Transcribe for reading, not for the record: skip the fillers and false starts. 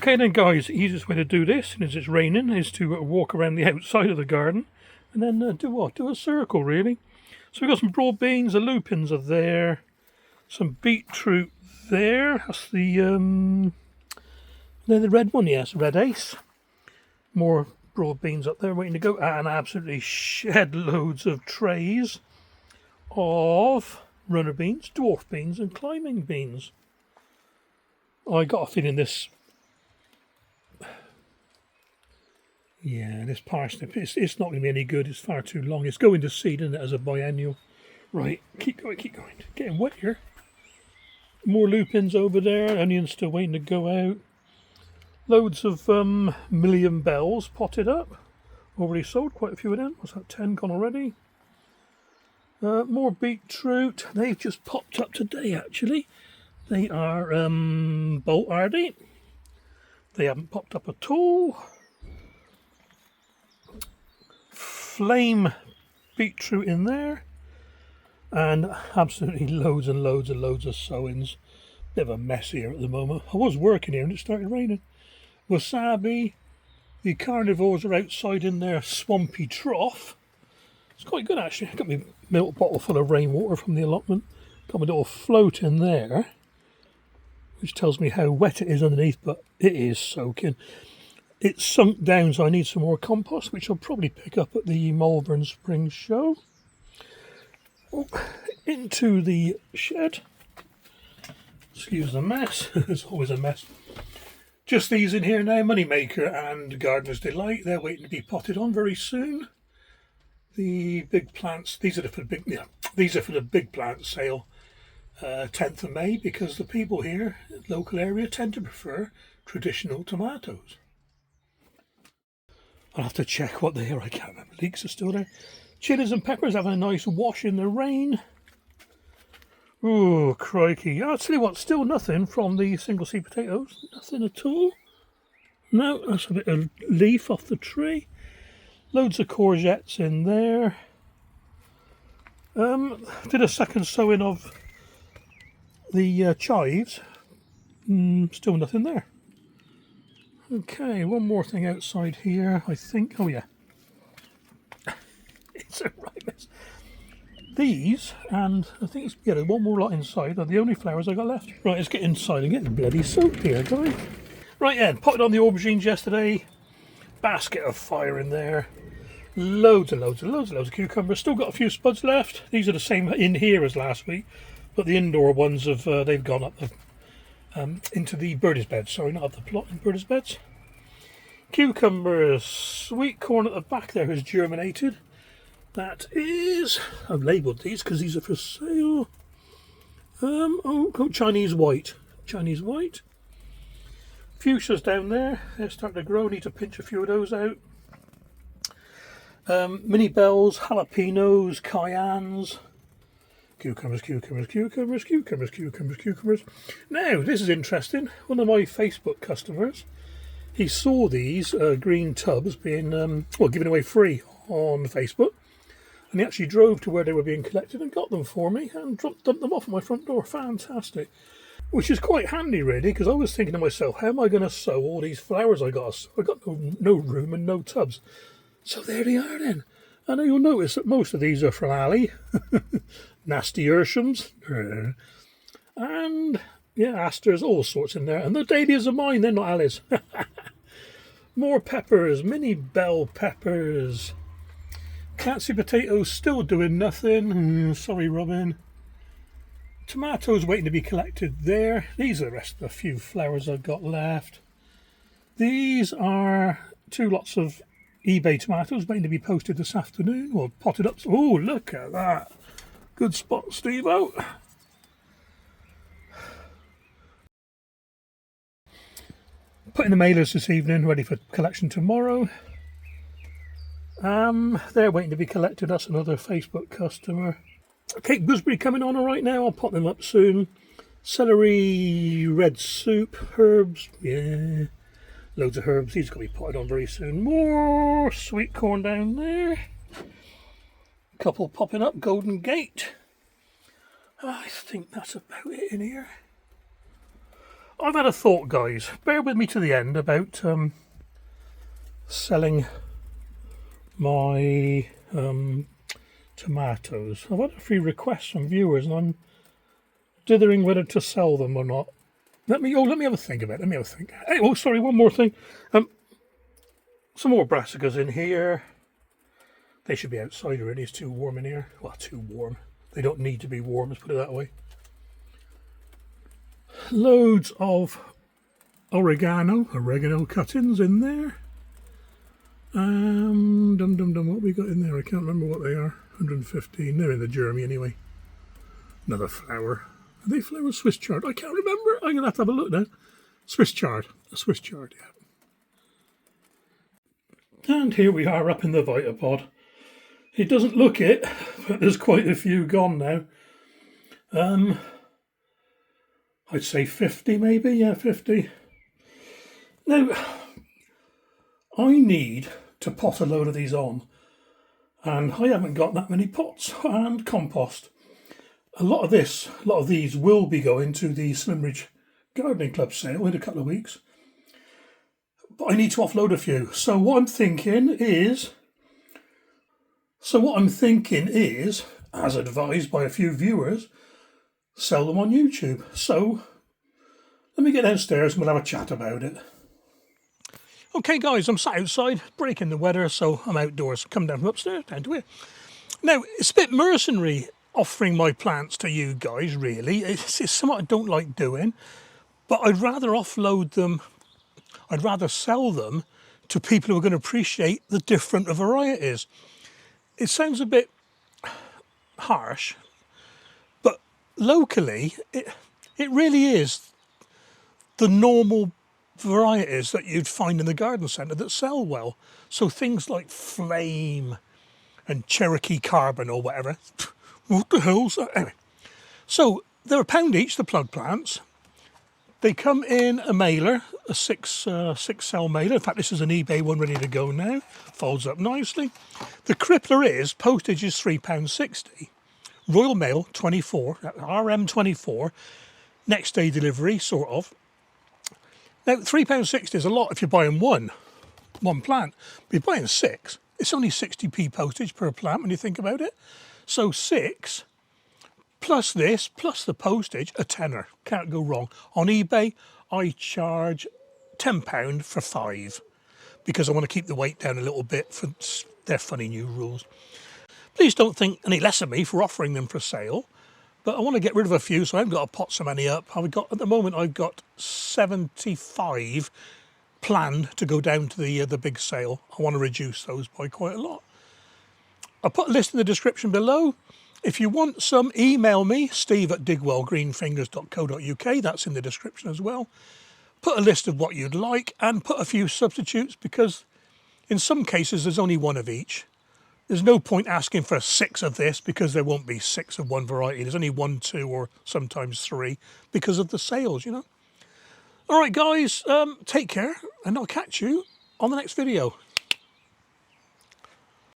Okay then guys, the easiest way to do this, as it's raining, is to walk around the outside of the garden and then do what? Do a circle really. So we've got some broad beans, the lupins are there, some beetroot there, that's then the red one, yes, red ace. More broad beans up there waiting to go, and absolutely shed loads of trays of runner beans, dwarf beans and climbing beans. I got a feeling this parsnip, it's not going to be any good. It's far too long. It's going to seed, isn't it, as a biennial. Right, keep going. Getting wet here. More lupins over there. Onions still waiting to go out. Loads of million bells potted up. Already sold quite a few of them. What's that, 10 gone already? More beetroot. They've just popped up today, actually. They are bolt hardy. They haven't popped up at all. Flame beetroot in there, and absolutely loads and loads of sowings. Bit of a mess here at the moment. I was working here and it started raining. Wasabi, the carnivores are outside in their swampy trough. It's quite good actually. I got my milk bottle full of rainwater from the allotment. Got my little float in there, which tells me how wet it is underneath, but it is soaking. It's sunk down, so I need some more compost, which I'll probably pick up at the Malvern Spring Show. Oh, into the shed. Excuse the mess. There's always a mess. Just these in here now, Moneymaker and Gardener's Delight. They're waiting to be potted on very soon. The big plants. These are for the big plant sale, 10th of May, because the people here, local area, tend to prefer traditional tomatoes. I'll have to check what they are. I can't remember. Leeks are still there. Chilies and peppers having a nice wash in the rain. Oh, crikey. I'll tell you what, still nothing from the single seed potatoes. Nothing at all. No, that's a bit of leaf off the tree. Loads of courgettes in there. Did a second sowing of the chives. Still nothing there. Okay, one more thing outside here, I think. Oh, yeah. It's a right mess. These, and I think it's, yeah, there's one more lot inside, are the only flowers I got left. Right, let's get inside and get the bloody soap here, guys. Right, yeah, potted on the aubergines yesterday. Basket of fire in there. Loads of cucumbers. Still got a few spuds left. These are the same in here as last week, but the indoor ones have, they've gone up the into the birdies beds, sorry, not up the plot, in birdies beds. Cucumbers, sweet corn at the back there has germinated. That is, I've labelled these because these are for sale. Chinese white. Fuchsias down there, they're starting to grow. Need to pinch a few of those out. Mini bells, jalapenos, cayennes. Cucumbers. Now, this is interesting. One of my Facebook customers, he saw these green tubs being, given away free on Facebook. And he actually drove to where they were being collected and got them for me and dumped them off at my front door. Fantastic. Which is quite handy, really, because I was thinking to myself, how am I going to sow all these flowers I got? I got no room and no tubs. So there they are then. And you'll notice that most of these are from Ali. Nasty Urshams, and yeah, asters, all sorts in there. And the dahlias are mine, they're not Ali's. More peppers, mini bell peppers. Fancy potatoes still doing nothing. Sorry, Robin. Tomatoes waiting to be collected there. These are the rest of the few flowers I've got left. These are 2 lots of eBay tomatoes waiting to be posted this afternoon, or potted up. Oh, look at that. Good spot, Steve-o. Putting the mailers this evening, ready for collection tomorrow. They're waiting to be collected. That's another Facebook customer. Okay, gooseberry coming on all right now. I'll pop them up soon. Celery, red soup, herbs. Yeah, loads of herbs. These are going to be potted on very soon. More sweet corn down there. Couple popping up, Golden Gate. I think that's about it in here. I've had a thought, guys. Bear with me to the end about selling my tomatoes. I've had a few requests from viewers, and I'm dithering whether to sell them or not. Let me have a think about it. Let me have a think. Hey, oh, sorry, one more thing. Some more brassicas in here. They should be outside already. It's too warm in here. Well, too warm. They don't need to be warm, let's put it that way. Loads of oregano cuttings in there. What we got in there? I can't remember what they are. 115. They're in the Jeremy anyway. Another flower. Are they flowers? Swiss chard? I can't remember. I'm gonna have to have a look now. Swiss chard. A Swiss chard, yeah. And here we are up in the Vitapod. It doesn't look it, but there's quite a few gone now. I'd say 50 maybe, yeah, 50. Now, I need to pot a load of these on, and I haven't got that many pots and compost. A lot of these will be going to the Slimbridge Gardening Club sale in a couple of weeks. But I need to offload a few. So what I'm thinking is, as advised by a few viewers, sell them on YouTube. So let me get downstairs and we'll have a chat about it. Okay guys, I'm sat outside, breaking the weather, so I'm outdoors. Come down from upstairs, down to here. Now, it's a bit mercenary offering my plants to you guys, really. It's something I don't like doing, but I'd rather offload them, I'd rather sell them to people who are going to appreciate the different varieties. It sounds a bit harsh, but locally, it really is the normal varieties that you'd find in the garden centre that sell well. So things like Flame and Cherokee Carbon or whatever. What the hell's that? Anyway, so they're £1 each, the plug plants. They come in a mailer, a six cell mailer. In fact, this is an eBay one ready to go now. Folds up nicely. The crippler is, postage is £3.60. Royal Mail 24, RM24, next day delivery, sort of. Now, £3.60 is a lot if you're buying one plant. But if you're buying 6, it's only 60p postage per plant when you think about it. So 6 plus this, plus the postage, a tenner. Can't go wrong. On eBay, I charge £10 for 5 because I want to keep the weight down a little bit for their funny new rules. Please don't think any less of me for offering them for sale, but I want to get rid of a few, so I haven't got to pot so many up. At the moment, I've got 75 planned to go down to the big sale. I want to reduce those by quite a lot. I'll put a list in the description below. If you want some, email me, steve@digwellgreenfingers.co.uk. That's in the description as well. Put a list of what you'd like and put a few substitutes, because in some cases there's only one of each. There's no point asking for 6 of this because there won't be 6 of one variety. There's only 1, 2 or sometimes 3 because of the sales, you know. All right, guys, take care and I'll catch you on the next video.